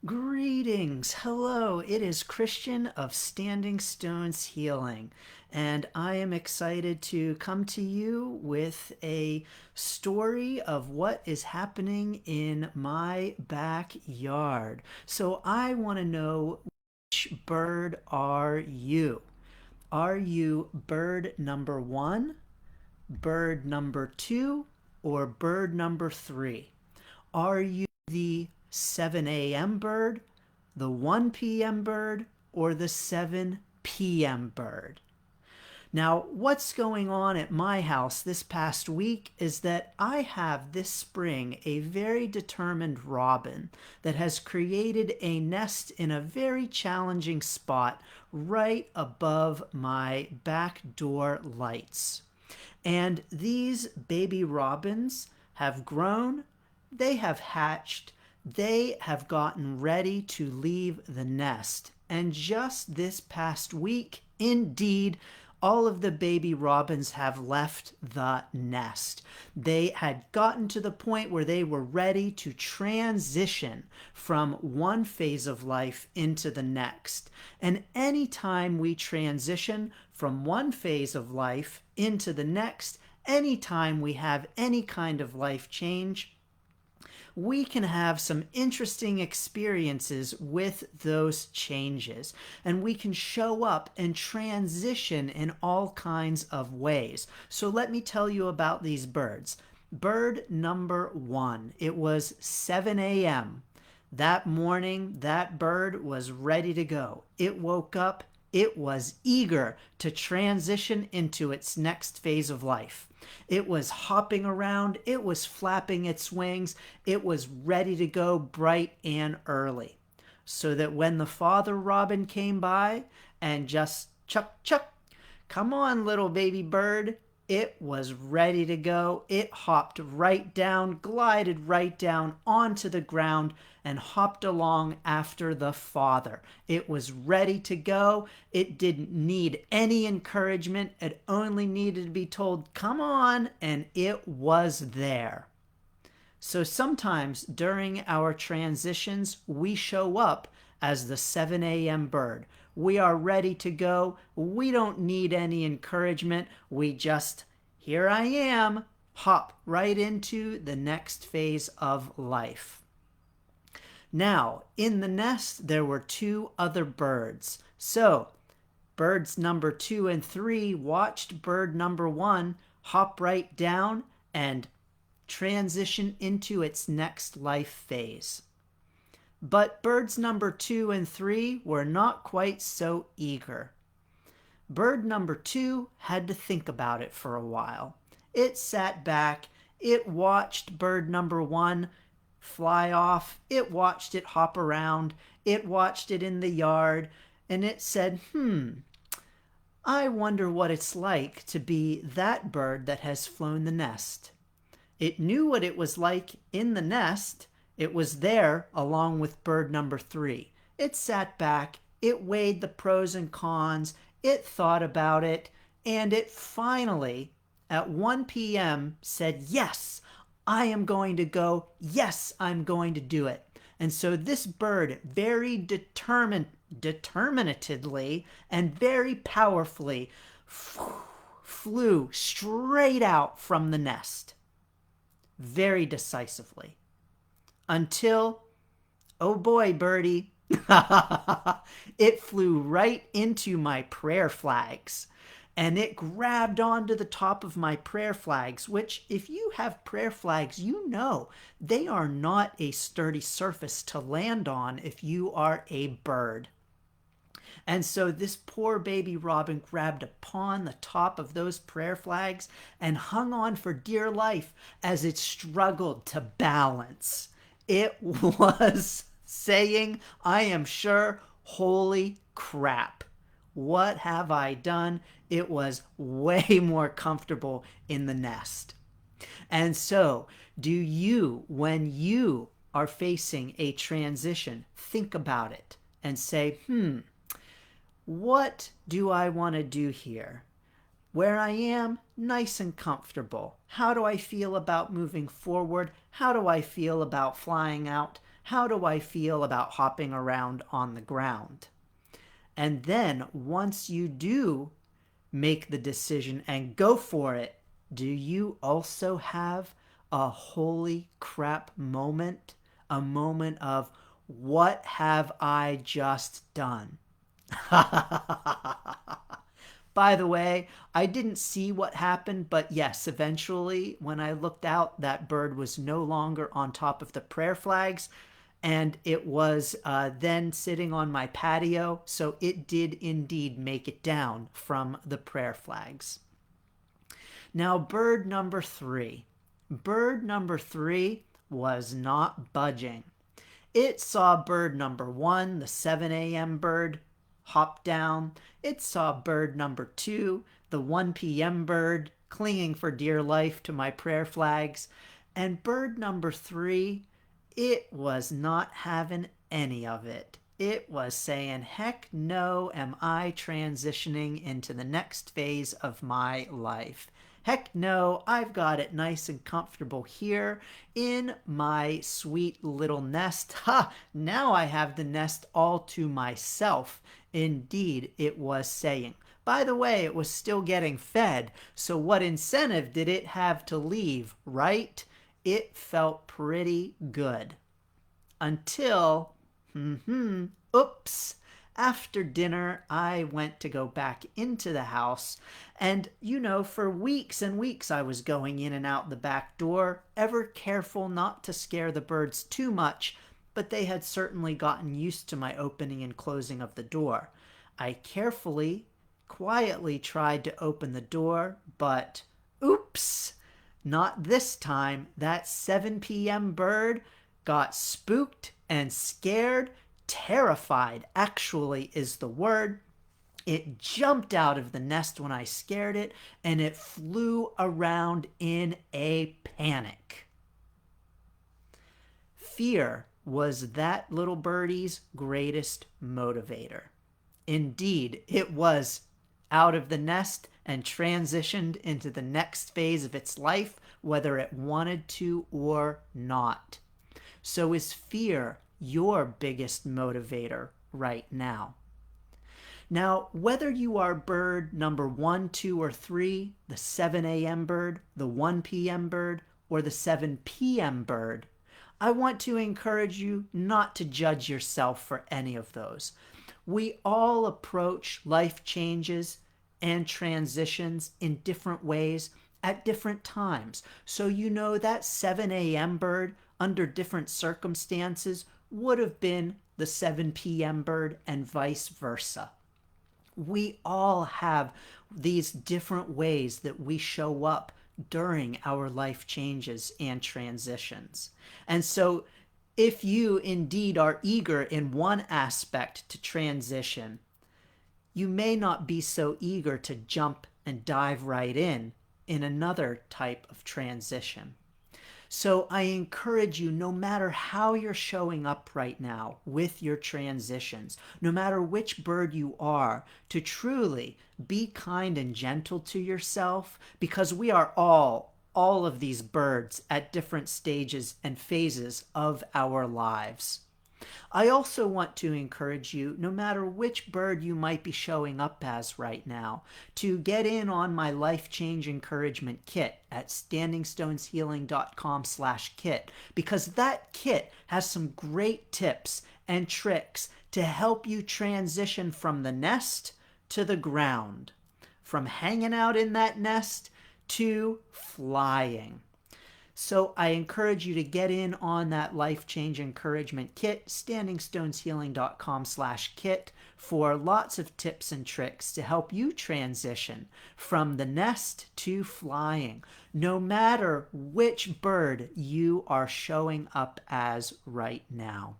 Greetings. Hello. It is Christian of Standing Stones Healing, and I am excited to come to you with a story of what is happening in my backyard. So I want to know, which bird are you? Are you bird number one, bird number two, or bird number three? Are you the 7 a.m. bird, the 1 p.m. bird, or the 7 p.m. bird? Now, what's going on at my house this past week is that I have this spring a very determined robin that has created a nest in a very challenging spot right above my back door lights. And these baby robins have grown, they have hatched, they have gotten ready to leave the nest. And just this past week, indeed, all of the baby robins have left the nest. They had gotten to the point where they were ready to transition from one phase of life into the next. And anytime we transition from one phase of life into the next, anytime we have any kind of life change, we can have some interesting experiences with those changes. And we can show up and transition in all kinds of ways. So let me tell you about these birds. Bird number one, it was 7 a.m. That morning, that bird was ready to go. It woke up. It was eager to transition into its next phase of life. It was hopping around. It was flapping its wings. It was ready to go bright and early. So that when the father robin came by and just chuck, chuck, come on, little baby bird, it was ready to go. It hopped right down, glided right down onto the ground, and hopped along after the father. It was ready to go. It didn't need any encouragement. It only needed to be told, come on, and it was there. So sometimes during our transitions, we show up as the 7 a.m. bird. We are ready to go. We don't need any encouragement. We just, here I am, hop right into the next phase of life. Now, in the nest, there were two other birds. So, birds number two and three watched bird number one hop right down and transition into its next life phase. But birds number two and three were not quite so eager. Bird number two had to think about it for a while. It sat back, it watched bird number one fly off, it watched it hop around, it watched it in the yard, and it said, I wonder what it's like to be that bird that has flown the nest. It knew what it was like in the nest. It was there along with bird number three. It sat back, it weighed the pros and cons, it thought about it, and it finally, at 1 p.m., said, yes, I am going to go. Yes, I'm going to do it. And so this bird very determinatedly and very powerfully flew straight out from the nest, very decisively, until, oh boy, birdie, it flew right into my prayer flags. And it grabbed onto the top of my prayer flags, which, if you have prayer flags, you know they are not a sturdy surface to land on if you are a bird. And so this poor baby robin grabbed upon the top of those prayer flags and hung on for dear life as it struggled to balance. It was saying, I am sure, holy crap. What have I done? It was way more comfortable in the nest. And so, do you, when you are facing a transition, think about it and say, what do I want to do here? Where I am, nice and comfortable. How do I feel about moving forward? How do I feel about flying out? How do I feel about hopping around on the ground? And then once you do make the decision and go for it, do you also have a holy crap moment? A moment of, what have I just done? By the way, I didn't see what happened, but yes, eventually, when I looked out, that bird was no longer on top of the prayer flags, and it was then sitting on my patio, so it did indeed make it down from the prayer flags. Now, bird number three. Bird number three was not budging. It saw bird number one, the 7 a.m. bird, hop down. It saw bird number two, the 1 p.m. bird, clinging for dear life to my prayer flags. And bird number three, it was not having any of it. It was saying, heck no, am I transitioning into the next phase of my life. Heck no, I've got it nice and comfortable here in my sweet little nest. Ha! Now I have the nest all to myself. Indeed, it was saying. By the way, it was still getting fed, so what incentive did it have to leave, right? It felt pretty good. Until, oops. After dinner, I went to go back into the house, and for weeks and weeks I was going in and out the back door, ever careful not to scare the birds too much, but they had certainly gotten used to my opening and closing of the door. I carefully, quietly tried to open the door, but oops, not this time. That 7 p.m. bird got spooked and scared. Terrified, actually, is the word. It jumped out of the nest when I scared it, and it flew around in a panic. Fear was that little birdie's greatest motivator. Indeed, it was out of the nest and transitioned into the next phase of its life, whether it wanted to or not. So is fear your biggest motivator right now? Now, whether you are bird number 1, 2, or 3, the 7 a.m. bird, the 1 p.m. bird, or the 7 p.m. bird, I want to encourage you not to judge yourself for any of those. We all approach life changes and transitions in different ways at different times. So that 7 a.m. bird, under different circumstances, would have been the 7 p.m. bird and vice versa. We all have these different ways that we show up during our life changes and transitions. And so if you indeed are eager in one aspect to transition, you may not be so eager to jump and dive right in another type of transition. So I encourage you, no matter how you're showing up right now with your transitions, no matter which bird you are, to truly be kind and gentle to yourself, because we are all of these birds at different stages and phases of our lives. I also want to encourage you, no matter which bird you might be showing up as right now, to get in on my Life Change Encouragement Kit at standingstoneshealing.com/kit, because that kit has some great tips and tricks to help you transition from the nest to the ground, from hanging out in that nest to flying. So I encourage you to get in on that Life Change Encouragement Kit, standingstoneshealing.com/kit, for lots of tips and tricks to help you transition from the nest to flying, no matter which bird you are showing up as right now.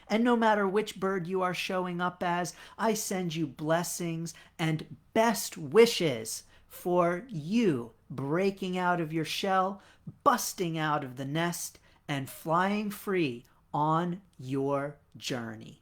And no matter which bird you are showing up as, I send you blessings and best wishes for you breaking out of your shell, busting out of the nest, and flying free on your journey.